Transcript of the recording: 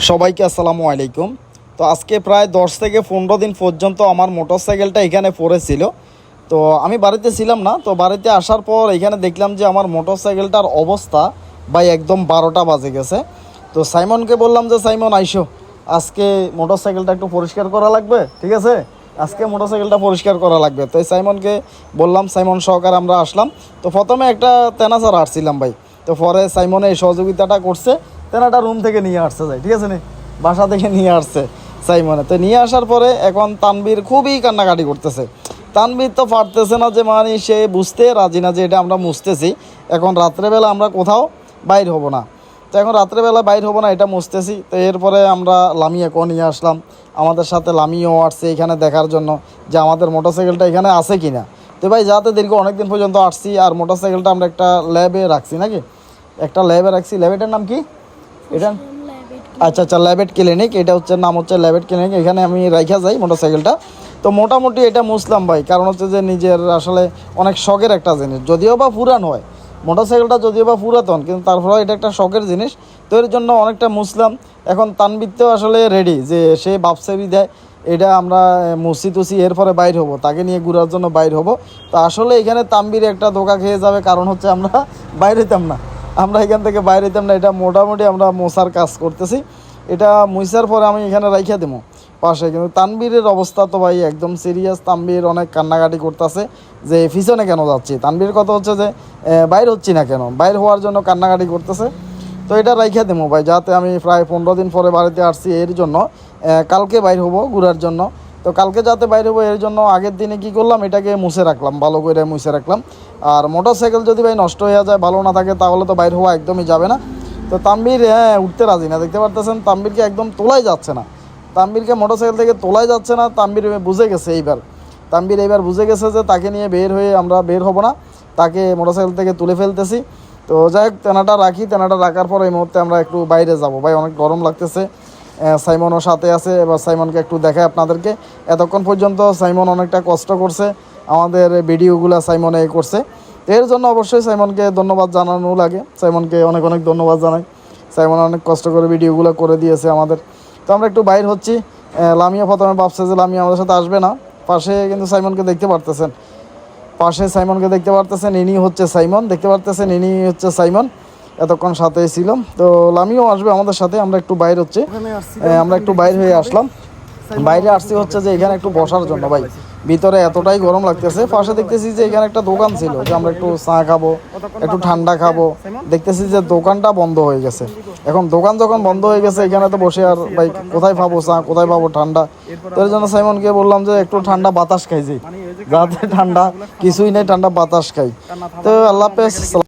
সবাইকে আসসালামু আলাইকুম। তো আজকে প্রায় 10 থেকে 15 দিন পর্যন্ত আমার মোটরসাইকেলটা এখানে পড়েছিল। তো আমি বাড়িতে ছিলাম না, তো বাড়িতে আসার পর এখানে দেখলাম যে আমার মোটরসাইকেলটার অবস্থা ভাই একদম 12টা বাজে গেছে। তো সাইমনকে বললাম যে সাইমন আইসো, আজকে মোটরসাইকেলটা একটু পরিষ্কার করা লাগবে, ঠিক আছে, আজকে মোটরসাইকেলটা পরিষ্কার করা লাগবে। তো সাইমনকে বললাম, সাইমন সহকারে আমরা আসলাম। তো প্রথমে একটা তেনাচার আসছিলাম ভাই, তো পরে সাইমনে এই সহযোগিতাটা করছে, তেনাটা রুম থেকে নিয়ে আসছে যায়, ঠিক আছে নি, বাসা থেকে নিয়ে আসছে সাইমনে। তো নিয়ে আসার পরে এখন তানবীর খুবই কান্নাকাটি করতেছে। তানবীর তো পারতেছে না, যে মানে সে বুঝতে রাজি না যে এটা আমরা মুছতেছি, এখন রাত্রেবেলা আমরা কোথাও বাইর হব না। তো এখন রাত্রেবেলা বাইর হবো না, এটা মুছতেছি। তো এরপরে আমরা লামিয়াকেও নিয়ে আসলাম, আমাদের সাথে লামিয়াও আসছে এখানে দেখার জন্য যে আমাদের মোটরসাইকেলটা এখানে আছে কি না। তো ভাই যাতে দীর্ঘ অনেক দিন পর্যন্ত আসছি, আর মোটরসাইকেলটা আমরা একটা ল্যাবে রাখছি নাকি, একটা ল্যাবে রাখছি। ল্যাবেটার নাম কি এটা? আচ্ছা আচ্ছা, ল্যাবেট ক্লিনিক, এটা হচ্ছে নাম হচ্ছে ল্যাবেট ক্লিনিক। এখানে আমি রাখা যাই মোটরসাইকেলটা। তো মোটামুটি এটা মুছলাম ভাই, কারণ হচ্ছে যে নিজের আসলে অনেক শখের একটা জিনিস, যদিও বা পুরান হয় মোটরসাইকেলটা, যদিও বা পুরাতন, কিন্তু তারপরে এটা একটা শখের জিনিস। তো এর জন্য অনেকটা মুছলাম। এখন তানবিরতেও আসলে রেডি, যে সে বাপসেবি দেয় এটা আমরা মুছি তুছি এরপরে বাইর হব, তাকে নিয়ে ঘোরার জন্য বাইর হব। তো আসলে এখানে তানবির একটা ধোকা খেয়ে যাবে, কারণ হচ্ছে আমরা বাইরে হইতাম না, আমরা এখান থেকে বাইরে হইতাম না। এটা মোটামুটি আমরা মোছার কাজ করতেছি, এটা মুছার পরে আমি এখানে রাইখা দেবো পাশে। কিন্তু তানবীরের অবস্থা তো ভাই একদম সিরিয়াস। তানবীর অনেক কান্নাকাটি করতেছে যে পিছনে কেন যাচ্ছি। তানবীর কথা হচ্ছে যে বাইর হচ্ছি না কেন, বাইর হওয়ার জন্য কান্নাকাটি করতেছে। তো এটা রাইখা দেবো ভাই, যাতে আমি প্রায় 15 দিন পরে বাড়িতে আসছি, এর জন্য কালকে বাইর হবো ঘোরার জন্য। তো কালকে যাতে বাইর হবো এর জন্য আগের দিনে কি করলাম, এটাকে মুছে রাখলাম, ভালো করে মুছে রাখলাম। আর মোটরসাইকেল যদি ভাই নষ্ট হয়ে যায়, ভালো না থাকে, তাহলে তো বাইর হওয়া একদমই যাবে না। তো তানবীর উঠতে রাজি না, দেখতে পারতেছেন তানবীরকে একদম তোলাই যাচ্ছে না, তানবীরকে মোটরসাইকেল থেকে তোলাই যাচ্ছে না। তানবীর বুঝে গেছে এইবার, তানবীর এইবার বুঝে গেছে যে তাকে নিয়ে বের হয়ে আমরা বের হব না, তাকে মোটরসাইকেল থেকে তুলে ফেলতেছি। তো যাই হোক, তেনাটা রাখি, তেনাটা রাখার পর এই মুহূর্তে আমরা একটু বাইরে যাব ভাই, অনেক গরম লাগতেছে। সাইমনও সাথে আছে, এবার সাইমনকে একটু দেখায় আপনাদেরকে। এতক্ষণ পর্যন্ত সাইমন অনেকটা কষ্ট করছে, আমাদের ভিডিওগুলো সাইমনে করছে। এর জন্য অবশ্যই সাইমনকে ধন্যবাদ জানানো লাগে, সাইমনকে অনেক অনেক ধন্যবাদ জানাই। সাইমন অনেক কষ্ট করে ভিডিওগুলো করে দিয়েছে আমাদের। তো আমরা একটু বাইর হচ্ছি। লামিয়া প্রথমে ভাবছে যে লামিয়া আমাদের সাথে আসবে না, পাশে কিন্তু সাইমনকে দেখতে পারতেছেন, পাশে সাইমনকে দেখতে পারতেছেন, ইনি হচ্ছে সাইমন, দেখতে পারতেছেন ইনি হচ্ছে সাইমন, এতক্ষণ সাথে ছিল। তো লামিও আসবে আমাদের সাথে, আমরা একটু বাইর হচ্ছে, আমরা একটু বাইর হয়ে আসলাম। বাইরে আসছি হচ্ছে যে এখানে একটু বসার জন্য ভাই, ভিতরে এতটাই গরম লাগতেছে। পাশে দেখতেছি যে এখানে একটা দোকান ছিল, যে আমরা একটু চা খাবো, একটু ঠান্ডা খাবো, দেখতেছি যে দোকানটা বন্ধ হয়ে গেছে। এখন দোকান যখন বন্ধ হয়ে গেছে, এখানে তো বসে আর ভাই কোথায় পাবো চা, কোথায় পাবো ঠান্ডা। তো এর জন্য সাইমনকে বললাম যে একটু ঠান্ডা বাতাস খাই, যে যাতে ঠান্ডা কিছুই নেই, ঠান্ডা বাতাস খাই। তো আল্লাহ হাফেজ।